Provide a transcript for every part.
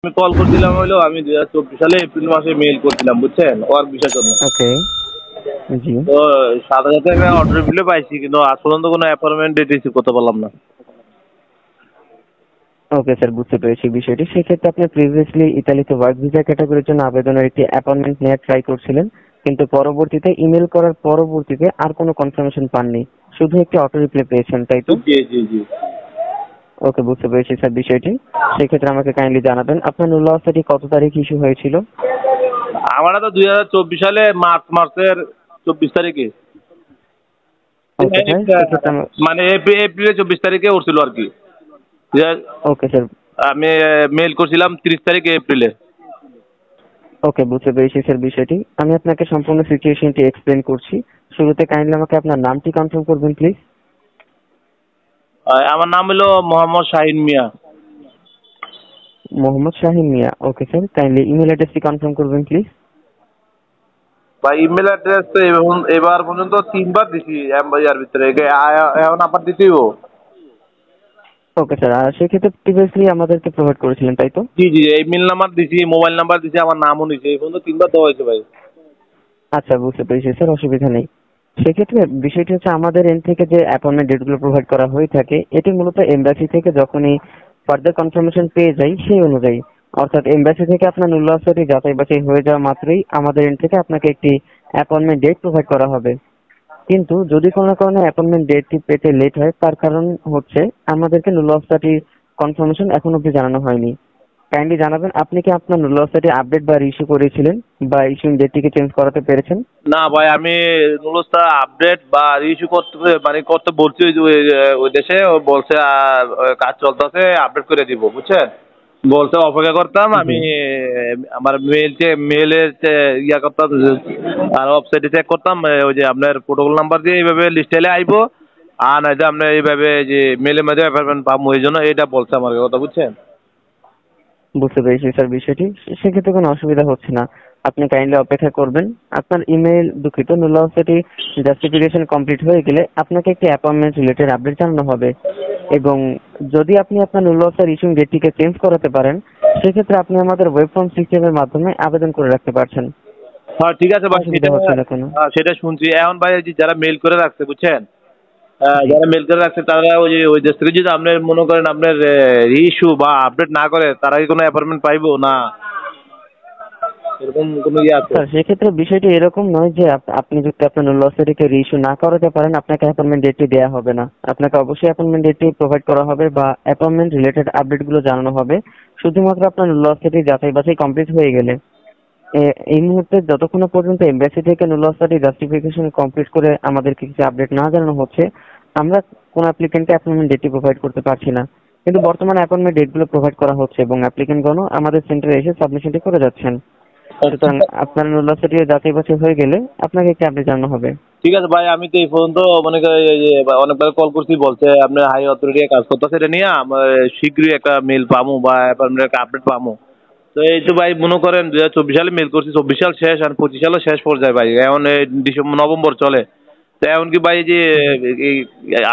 আমি কল করছিলাম হলো আমি 2024 সালে এপ্রিল মাসে মেইল করছিলাম বুঝছেন ওয়ার্ক ভিসার জন্য। ওকে, জি। তো সাথে সাথে একটা অর্ডার রিপ্লাই পাইছি কিন্তু আজ পর্যন্ত কোনো অ্যাপয়েন্টমেন্ট ডেট রিসিভ করতে পারলাম না। ওকে স্যার, বুঝতে পেরেছি বিষয়টি। সেক্ষেত্রে আপনি প্রিভিয়াসলি ইতালিতে ওয়ার্ক ভিসা ক্যাটাগরির জন্য আবেদনের একটি অ্যাপয়েন্টমেন্ট নেওয়ার ট্রাই করছিলেন, কিন্তু পরবর্তীতে ইমেল করার পরবর্তীতে আর কোনো কনফার্মেশন পাননি, শুধু একটি অটো রিপ্লাই পেয়েছেন, তাই তো? জি জি জি। ওকে, বুঝতে পেরেছি স্যার বিষয়টি। সেক্ষেত্রে আমাকে কাইন্ডলি জানাবেন আপনার নুল অবস্থাটি কত তারিখ ইস্যু হয়েছিল? আমার তো 2024 সালে মার্চের 24 তারিখে। ওকে স্যার, সেক্ষেত্রে মানে এপ্রিলের 24 তারিখে উঠছিল আর কি। Okay sir. আমি মেইল করছিলাম 30 তারিখে এপ্রিলে। ওকে, বুঝতে পেরেছি স্যার বিষয়টি। আমি আপনাকে সম্পূর্ণ সিচুয়েশনটি এক্সপ্লেন করছি। শুরুতে কাইন্ডলি আমাকে আপনার নামটি কনফার্ম করবেন প্লিজ। আমার নাম হলো মোহাম্মদ শাহিন মিয়া। মোহাম্মদ শাহিন মিয়া। ওকে স্যার, কাইন্ডলি ইমেল অ্যাড্রেসটি কনফার্ম করবেন প্লিজ। বা ইমেল অ্যাড্রেস তো এবার পর্যন্ত 3বার দিছি ইয়ার ভিতরে এখন আবার দিতেইব। ওকে স্যার, আর সেক্ষেত্রে প্রিভিয়াসলি আমাদেরকে প্রোভাইড করেছিলেন, তাই তো? জি জি, ইমেল নাম্বার দিছি, মোবাইল নাম্বার দিছি, আমার নামও নিছি, এই পর্যন্ত 3বার দেওয়া হয়েছে ভাই। আচ্ছা, বুঝতে পেরেছি স্যার, অসুবিধা নেই। সেক্ষেত্রে বিষয়টি হচ্ছে আমাদের এন্ড থেকে যে অ্যাপয়েন্টমেন্ট ডেটগুলো প্রোভাইড করা হয়ে থাকে, এটি মূলত এমবাসি থেকে যখনই ফার্দার কনফার্মেশন পেয়ে যাই সেই অনুযায়ী, অর্থাৎ এমবাসি থেকে আপনার উল্লাসটি যাচাই বাছাই হয়ে যাওয়া মাত্রই আমাদের এন্ড থেকে আপনাকে একটি অ্যাপয়েন্টমেন্ট ডেট প্রোভাইড করা হবে। কিন্তু যদি কোনো কারণে অ্যাপয়েন্টমেন্ট ডেটটি পেতে লেট হয়, তার কারণ হচ্ছে আমাদেরকে নুলস্টাটির কনফার্মেশন এখন অবধি জানানো হয়নি। কাইন্ডলি জানাবেন আপনি কি আপনার নুলস্টাটি আপডেট বা ইস্যু করেছিলেন বা ইস্যুইং ডেটটিকে চেঞ্জ করাতে পেরেছেন? না ভাই, আমি নুলস্তা আপডেট বা ইস্যু করতে মানে করতে বলছি, ওই যে ওই দেশে ও বলছে কাজ চলতেছে, আপডেট করে দিব বুঝছেন। বলছে অপেক্ষা করতাম জি। আমি, আমার মেলের ইয়া করতাম আর ওয়েবসাইটে চেক করতাম, ওই যে আপনার প্রোটোকল নাম্বার দিয়ে এইভাবে লিস্টেলে আইবো, আর নয়তো আপনার এইভাবে যে মেলের মধ্যে অ্যাপয়েন্টমেন্ট পাবো, এই জন্য এটা বলছে আমার কথা বুঝছেন। বুঝতে পেরেছি স্যার বিষয়টি। সেক্ষেত্রে কোনো অসুবিধা হচ্ছে না। আপনি কাইন্ডলি অপেক্ষা করবেন। আপনার ইমেইল দুঃখিত নুলস্টাটি জাস্টিফিকেশন কমপ্লিট হয়ে গেলে আপনাকে একটি অ্যাপয়েন্টমেন্ট রিলেটেড আপডেট জানানো হবে, এবং যদি আপনি আপনার নুলস্টার ইস্যুইং ডেটটিকে চেঞ্জ করাতে পারেন, সেক্ষেত্রে আপনি আমাদের ওয়েব ফর্ম সিস্টেমের মাধ্যমে আবেদন করে রাখতে পারছেন। হ্যাঁ ঠিক আছে ভাই, অসুবিধা সেটা হচ্ছে না কোনো? সেটা শুনছি। এখন ভাই এই যে যারা মেল করে রাখছে বুঝছেন, জি। যারা মেল করে রাখছে তারা ওই যে ওই দেশ থেকে যদি আপনার মনে করেন আপনার ইস্যু বা আপডেট না করে, তারা কি কোনো অ্যাপয়েন্টমেন্ট পাইবো না, এরকম কোনো ইয়ে আছে? স্যার সেক্ষেত্রে বিষয়টি এরকম নয় যে আপনি যদি আপনার নুলস্টাটিকে রিইস্যু না করাতে পারেন আপনাকে অ্যাপয়েন্টমেন্ট ডেটটি দেওয়া হবে না। আপনাকে অবশ্যই অ্যাপয়েন্টমেন্ট ডেটটি প্রোভাইড করা হবে বা অ্যাপয়েন্টমেন্ট রিলেটেড আপডেটগুলো জানানো হবে, শুধুমাত্র আপনার নুলস্টাটি যাচাই বাছাই কমপ্লিট হয়ে গেলে। এই মুহূর্তে যতক্ষণ না পর্যন্ত এমবাসি থেকে নুলস্টাটি জাস্টিফিকেশন কমপ্লিট করে আমাদেরকে কিছু আপডেট না জানানো হচ্ছে, আমরা কোন অ্যাপ্লিকেন্টকে অ্যাপয়েন্টমেন্ট ডেটটি প্রোভাইড করতে পারছি না। কিন্তু বর্তমানে অ্যাপয়েন্টমেন্ট ডেটগুলো প্রোভাইড করা হচ্ছে এবং অ্যাপ্লিকেন্টগণও আমাদের সেন্টারে এসে সাবমিশনটি করে যাচ্ছেন। সুতরাং আপনার নুলস্টাটি যাচাই বাছাই হয়ে গেলে আপনাকে একটি আপডেট জানানো হবে। ঠিক আছে ভাই, আমি তো এই পর্যন্ত মনে করি অনেকবার কল করছি, বলছে আপনার হাই অথরিটি কাজ করতেছে, এটা নিয়ে আমার শীঘ্রই একটা মেল পাবো বা অ্যাপয়েন্টমেন্ট আপডেট পাবো। তো এই তো ভাই মনে করেন 2024 সালে মেল করছি, 24 সাল শেষ আর 25 সালও শেষ পর্যায়ে ভাই, এখন ডিসেম্বর নভেম্বর চলে। তো এখন কি ভাই যে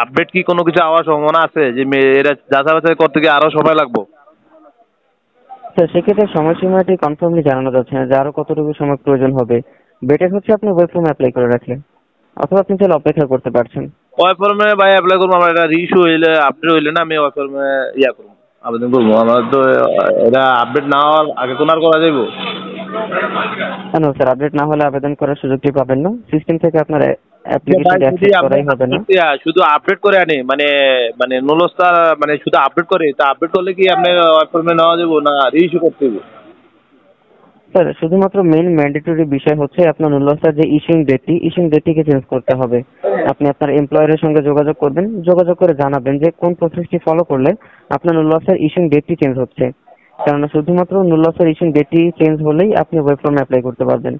আপডেট কি কোনো কিছু আওয়ার সম্ভাবনা আছে যে এরা যাচাই বাছাই করতে গিয়ে আরো সময় লাগবো? স্যার সেক্ষেত্রে সময়সীমাটি কনফার্মলি জানানো যাচ্ছে না যে আরো কতটুকু সময় প্রয়োজন হবে। বেটার হচ্ছে আপনি ওয়েব ফর্ম অ্যাপ্লাই করে রাখলেন, অথবা আপনি চাইলে অপেক্ষা করতে পারছেন। ওই ফর্মে ভাই অ্যাপ্লাই করবো, আমার এটা ইস্যু হইলে আপডেট হইলে না আমি ওই ফর্মে ইয়া করবো, আবেদন করবো। আমার তো এটা আপডেট না হওয়ার আগে কোন আর করা যাইব? কেন স্যার, আপডেট না হলে আবেদন করার সুযোগটি পাবেন না, সিস্টেম থেকে আপনার ভাই অ্যাপ্লিকেশনটি যদি অ্যাকসেপ্ট আপনি করাই হবে না। শুধু আপডেট করে আনি মানে মানে নুলস্তার মানে শুধু আপডেট করে, তা আপডেট করলে কি আপনি ওই ফর্মে নেওয়া যাবো না রিইস্যু করতে হবে? স্যার শুধুমাত্র মেইন ম্যান্ডেটরি বিষয় হচ্ছে আপনার নুলস্টার যে ইস্যুইং ডেটটিকে চেঞ্জ করতে হবে। আপনি আপনার এমপ্লয়ারের সঙ্গে যোগাযোগ করবেন, যোগাযোগ করে জানাবেন যে কোন প্রসেসটি ফলো করলে আপনার নুলস্টার ইস্যুইং ডেটটি চেঞ্জ হচ্ছে। কেননা শুধুমাত্র নুলস্টার ইস্যুইং ডেটটি চেঞ্জ হলেই আপনি ওয়েব ফর্মে অ্যাপ্লাই করতে পারবেন,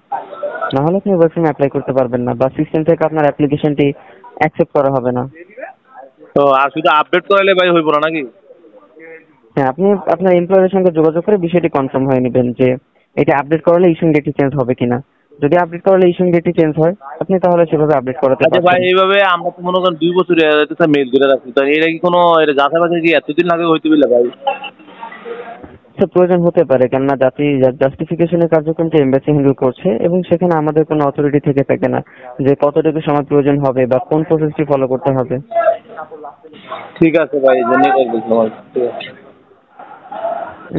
না হলে আপনি ওয়েব ফর্মে অ্যাপ্লাই করতে পারবেন না বা সিস্টেম থেকে আপনার অ্যাপ্লিকেশনটি অ্যাকসেপ্ট করা হবে না। তো আর শুধু আপডেট করাইলে ভাই হইব না নাকি? হ্যাঁ, আপনি আপনার এমপ্লয়ারের সঙ্গে যোগাযোগ করে বিষয়টি কনফার্ম হয়ে নেবেন যে এটা আপডেট করালে ইস্যুইং ডেটটি চেঞ্জ হবে কিনা। যদি আপডেট করালে ইস্যুইং ডেটটি চেঞ্জ হয়, আপনি তাহলে সেভাবে আপডেট করাতে আচ্ছা ভাই, পারছেন। এইভাবে আমরা তো মনে করেন 2 বছর মেল করে রাখছি, তো এটা কি কোনো এটা যাচাই বাছাই কি এতদিন লাগে হইতে পারলে ভাই? স্যার প্রয়োজন হতে পারে, কেননা জাস্টিফিকেশনের কার্যক্রমটা এমবাসি হ্যান্ডেল করছে এবং সেখানে আমাদের কোনো অথরিটি থেকে থাকে না যে কতটুকু সময় প্রয়োজন হবে বা কোন প্রসেসটি ফলো করতে হবে। ঠিক আছে ভাই, এই জন্যই কল করছিলাম আর কি। ঠিক আছে।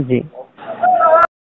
জি।